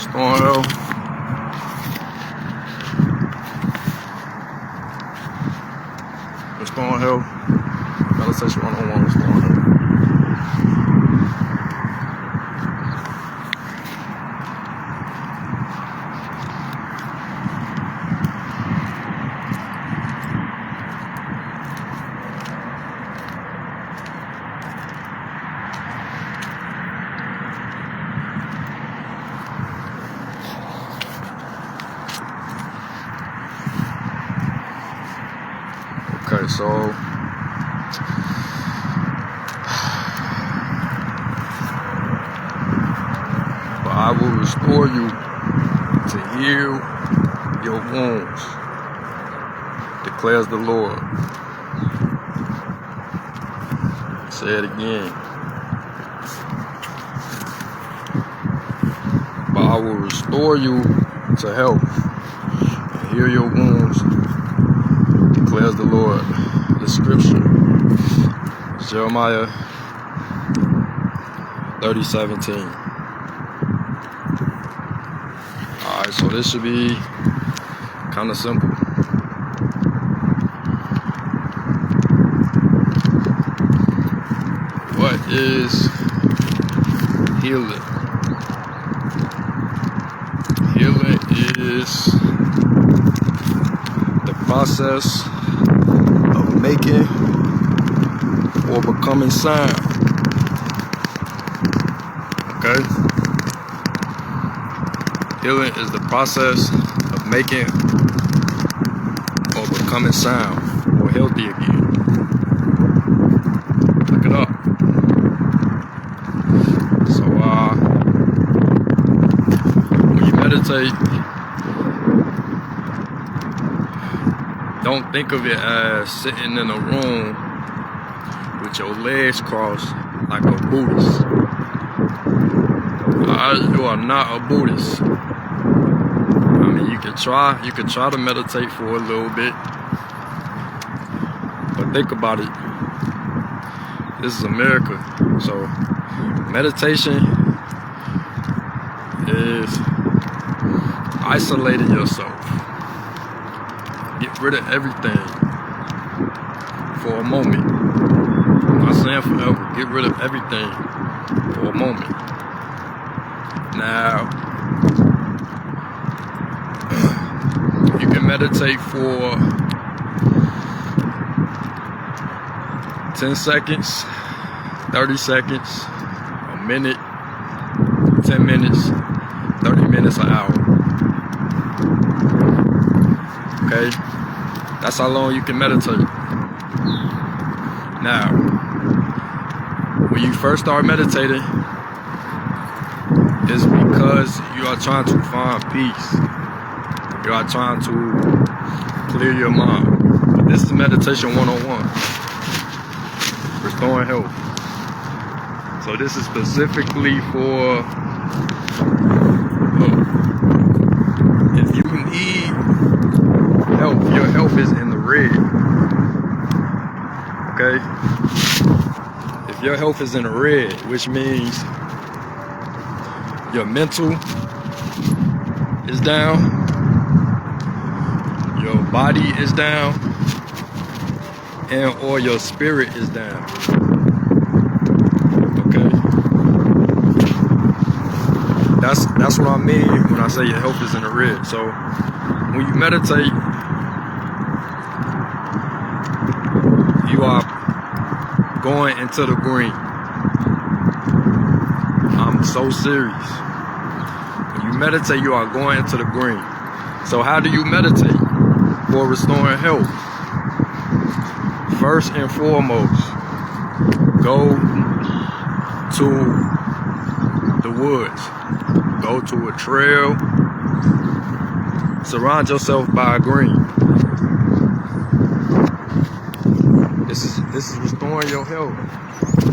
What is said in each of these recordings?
Restoring health. Restoring health. Meditation 101. Restoring health. Okay, so but I will restore you to heal your wounds, declares the Lord. Say it again. But I will restore you to health and heal your wounds, declares the Lord. The scripture is Jeremiah 30:17. Alright, so this should be kind of simple. What is healing? Healing is the process of making or becoming sound. Okay? Healing is the process of making or becoming sound or healthy again. Look it up. So when you meditate, don't think of it as sitting in a room with your legs crossed like a Buddhist. You are not a Buddhist. I mean, you can try to meditate for a little bit, but think about it. This is America, so meditation is isolating yourself. Get rid of everything for a moment. I'm not saying forever. Get rid of everything for a moment. Now, you can meditate for 10 seconds, 30 seconds, a minute, 10 minutes, 30 minutes, an hour. Okay? That's how long you can meditate. Now, when you first start meditating, it's because you are trying to find peace. You are trying to clear your mind. But this is meditation 101. Restoring health. So this is specifically for if you need help, your health is in the red. Okay? If your health is in the red, which means your mental is down, your body is down, and or your spirit is down. Okay? That's what I mean when I say your health is in the red. So when you meditate, you are going into the green. I'm so serious. When you meditate, you are going into the green. So how do you meditate for restoring health? First and foremost, go to the woods. Go to a trail. Surround yourself by green. This is restoring your health.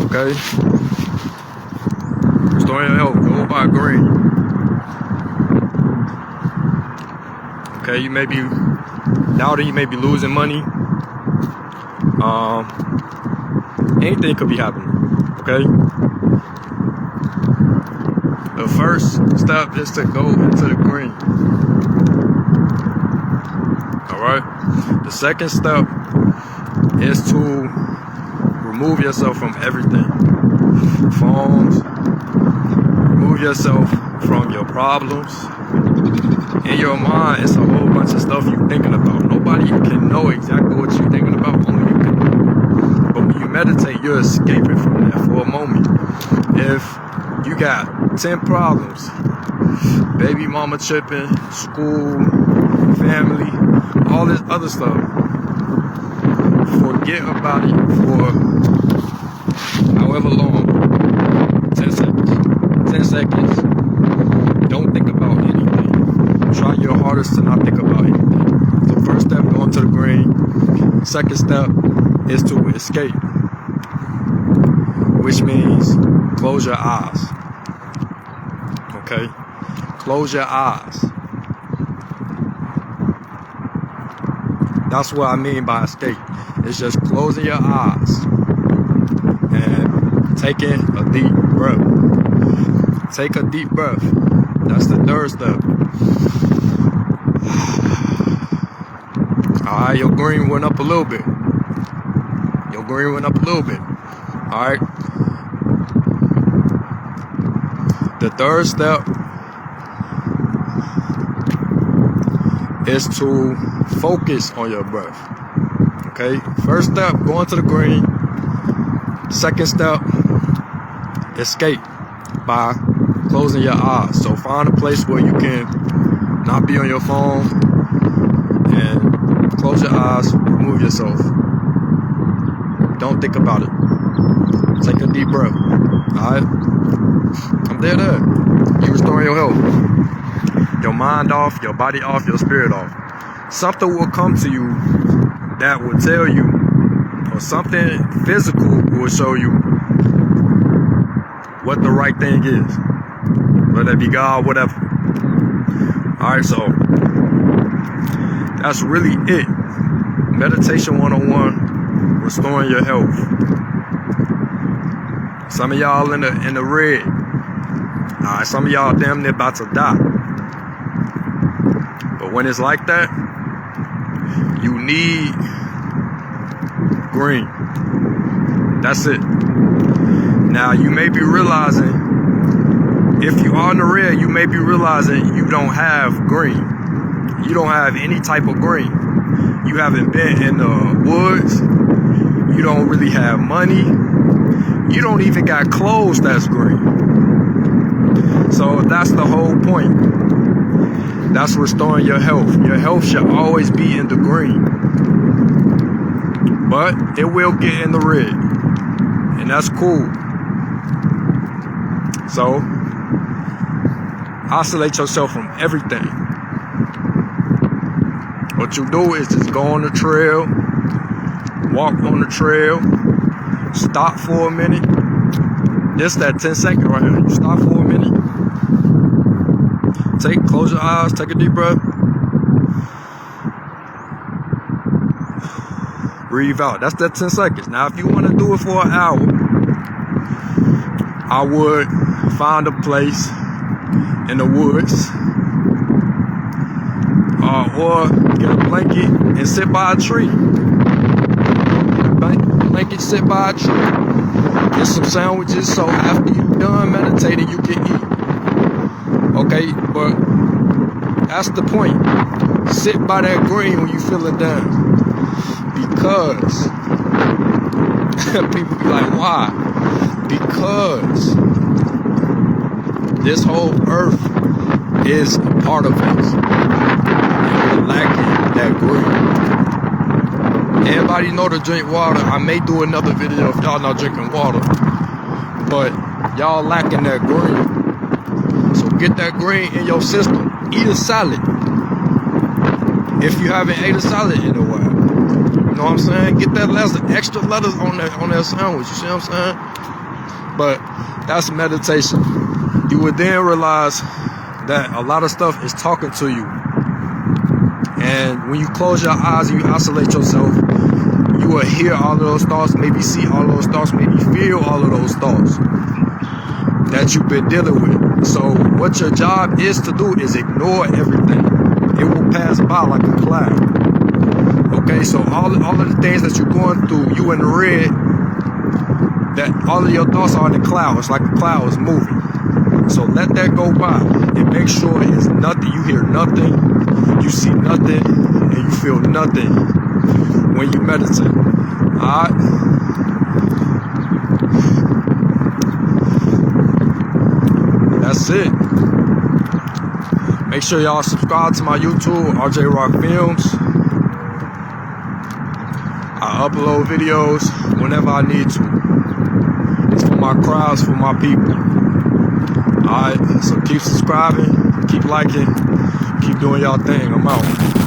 Okay? Restoring your health. Go by green. Okay, you may be doubting, you may be losing money. Anything could be happening. Okay? The first step is to go into the green. Alright? The second step is to remove yourself from everything. Phones. Remove yourself from your problems. In your mind, it's a whole bunch of stuff you're thinking about. Nobody can know exactly what you're thinking about, only you can. But when you meditate, you're escaping from that for a moment. If you got 10 problems, baby mama tripping, school, family, all this other stuff, forget about it for however long. 10 seconds. 10 seconds. Don't think about anything. Try your hardest to not think about anything. So first step, going to the green. Second step is to escape, which means close your eyes. Okay? Close your eyes. That's what I mean by escape. It's just closing your eyes and taking a deep breath. Take a deep breath. That's the third step. Alright, your green went up a little bit. Your green went up a little bit. Alright. The third step is to focus on your breath. Okay? First step, going to the green. Second step, escape by closing your eyes. So find a place where you can not be on your phone and close your eyes, remove yourself. Don't think about it. Take a deep breath. Alright? I'm there. You restoring your health. Your mind off, your body off, your spirit off. Something will come to you that will tell you, or something physical will show you what the right thing is. Whether it be God, whatever. Alright, so that's really it. Meditation 101, restoring your health. Some of y'all in the red. Alright, some of y'all damn near about to die. But when it's like that, you need green. That's it. Now you may be realizing, if you are in the red, you may be realizing you don't have green. You don't have any type of green. You haven't been in the woods. You don't really have money. You don't even got clothes that's green. So that's the whole point. That's restoring your health. Your health should always be in the green. But it will get in the red. And that's cool. So isolate yourself from everything. What you do is just go on the trail, walk on the trail, stop for a minute. This that 10 second right here. You stop for a minute. Close your eyes, take a deep breath. Breathe out. That's that 10 seconds. Now, if you want to do it for an hour, I would find a place in the woods, or get a blanket and sit by a tree. Blanket, sit by a tree. Get some sandwiches so after you're done meditating, you can eat. Okay, but that's the point. Sit by that green when you feeling down. Because people be like, why? Because this whole earth is a part of us. And we're lacking that green. Everybody know to drink water. I may do another video if y'all not drinking water. But y'all lacking that green. So get that green in your system. Eat a salad. If you haven't ate a salad in a while. You know what I'm saying? Get that extra lettuce on that sandwich. You see what I'm saying? But that's meditation. You would then realize that a lot of stuff is talking to you. And when you close your eyes and you isolate yourself, you will hear all of those thoughts, maybe see all of those thoughts, maybe feel all of those thoughts. that you've been dealing with. So what your job is to do is ignore everything. It will pass by like a cloud. Okay, so all of the things that you're going through, you in the red, that all of your thoughts are in the cloud. It's like the cloud is moving. So let that go by and make sure it's nothing. You hear nothing, you see nothing, and you feel nothing when you meditate. Alright? That's it. Make sure y'all subscribe to my YouTube, RJRockfilmz. I upload videos whenever I need to. It's for my crowds, for my people. Alright, so keep subscribing, keep liking, keep doing y'all thing. I'm out.